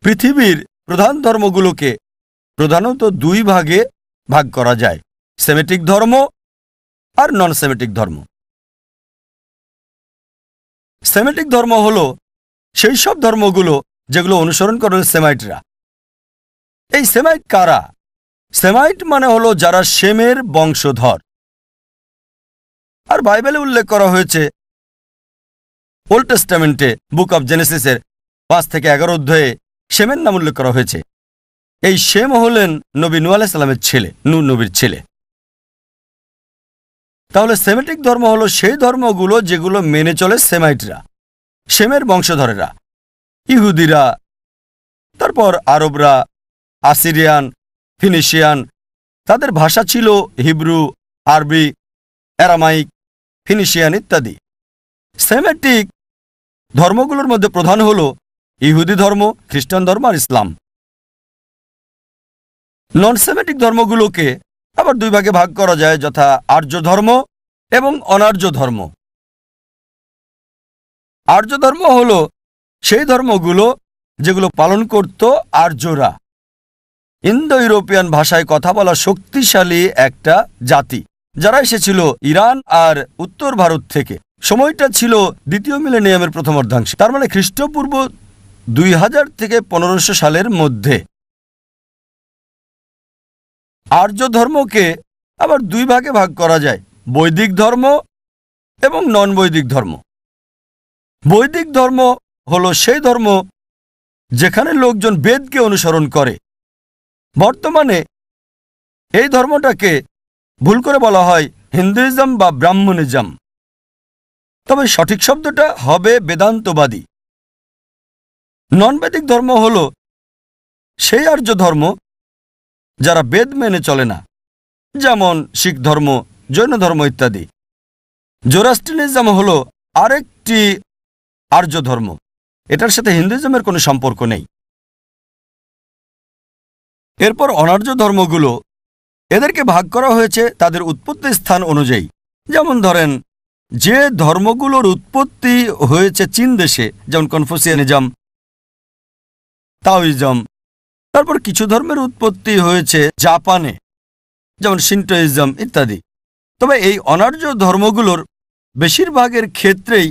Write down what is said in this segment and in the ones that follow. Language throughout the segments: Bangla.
পৃথিবীর প্রধান ধর্মগুলোকে প্রধানত দুই ভাগে ভাগ করা যায়, সেমেটিক ধর্ম আর নন সেমেটিক ধর্ম। সেমেটিক ধর্ম হলো সেই সব ধর্মগুলো যেগুলো অনুসরণ করে সেমাইটরা। এই সেমাইট কারা? সেমাইট মানে হলো যারা শেমের বংশধর। আর বাইবেলে উল্লেখ করা হয়েছে ওল্ড টেস্টামেন্টে বুক অব জেনেসিসের 5 থেকে 11 অধ্যায়ে শেমের নাম উল্লেখ করা হয়েছে। এই শেম হলেন নবী নূহ আলাইহিস সালামের ছেলে, নূহ নবীর ছেলে। তাহলে সেমেটিক ধর্ম হলো সেই ধর্মগুলো যেগুলো মেনে চলে সেমাইটরা, শেমের বংশধরেরা, ইহুদিরা, তারপর আরবরা, আসিরিয়ান, ফিনিশিয়ান। তাদের ভাষা ছিল হিব্রু, আরবি, অ্যারামাইক, ফিনিশিয়ান ইত্যাদি। সেমেটিক ধর্মগুলোর মধ্যে প্রধান হল ইহুদি ধর্ম, খ্রিস্টান ধর্ম আর ইসলাম। নন সেমেটিক ধর্মগুলোকে আবার দুই ভাগে ভাগ করা যায়, যথা আর্য ধর্ম এবং অনার্য ধর্ম। আর্য ধর্ম হল সেই ধর্মগুলো যেগুলো পালন করত আর্যরা, ইন্দো ইউরোপিয়ান ভাষায় কথা বলা শক্তিশালী একটা জাতি, যারা এসেছিল ইরান আর উত্তর ভারত থেকে। সময়টা ছিল দ্বিতীয় মিলেনিয়ামের প্রথম অর্ধাংশে, তার মানে খ্রিস্টপূর্ব 2000 থেকে 1500 সালের মধ্যে। আর্য ধর্মকে আবার দুই ভাগে ভাগ করা যায়, বৈদিক ধর্ম এবং নন বৈদিক ধর্ম। বৈদিক ধর্ম হলো সেই ধর্ম যেখানে লোকজন বেদকে অনুসরণ করে। বর্তমানে এই ধর্মটাকে ভুল করে বলা হয় হিন্দুইজম বা ব্রাহ্মণিজম, তবে সঠিক শব্দটা হবে বেদান্তবাদী। নন বৈদিক ধর্ম হল সেই আর্য ধর্ম যারা বেদ মেনে চলে না, যেমন শিখ ধর্ম, জৈন ধর্ম ইত্যাদি। জোরাস্ট্রিয়ানিজম হল আরেকটি আর্য ধর্ম, এটার সাথে হিন্দুইজমের কোনো সম্পর্ক নেই। এরপর অনার্য ধর্মগুলো, এদেরকে ভাগ করা হয়েছে তাদের উৎপত্তি স্থান অনুযায়ী। যেমন ধরেন, যে ধর্মগুলোর উৎপত্তি হয়েছে চীন দেশে, যেমন কনফুসিয়ানিজম, তাওইজম। তারপর কিছু ধর্মের উৎপত্তি হয়েছে জাপানে, যেমন শিন্টোইজম ইত্যাদি। তবে এই অনার্য ধর্মগুলোর বেশিরভাগের ক্ষেত্রেই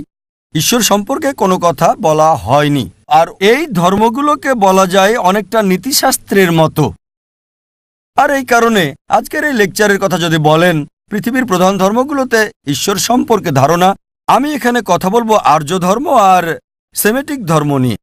ঈশ্বর সম্পর্কে কোনো কথা বলা হয়নি, আর এই ধর্মগুলোকে বলা যায় অনেকটা নীতিশাস্ত্রের মতো। আর এই কারণে আজকের এই লেকচারের কথা যদি বলেন পৃথিবীর প্রধান ধর্মগুলোতে ঈশ্বর সম্পর্কে ধারণা, আমি এখানে কথা বলবো আর্য ধর্ম আর সেমেটিক ধর্ম নিয়ে।